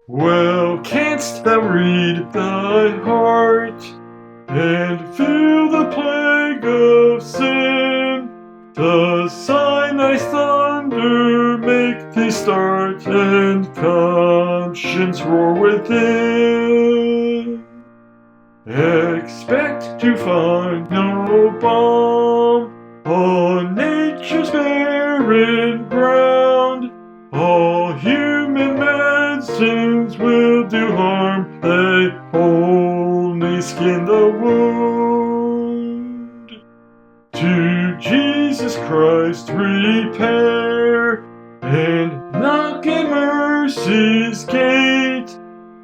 Well, canst thou read thy heart, and feel the plague of sin? Does sign thy thunder make thee start, and conscience roar within? Expect to find no balm on nature's barren ground. All human medicines will do harm, they only skin the wound. To Jesus Christ repair, and knock at mercy's gate.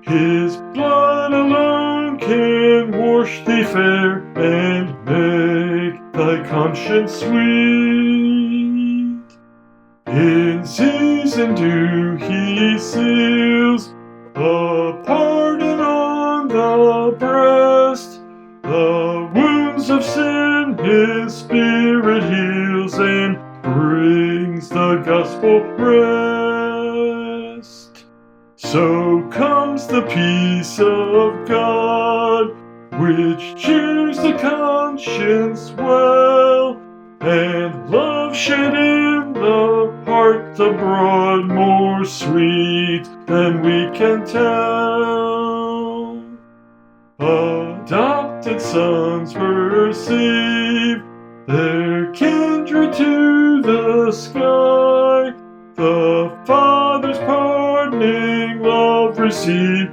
His blood alone can wash thee fair, and make thy conscience sweet. In season due he seals a pardon on the breast. The wounds of sin his Spirit heals, and brings the gospel rest. So comes the peace of God, which cheers the conscience well, and love shed in the heart abroad, more sweet than we can tell. Adopted sons perceive their kindred to the sky, the Father's pardoning love receive,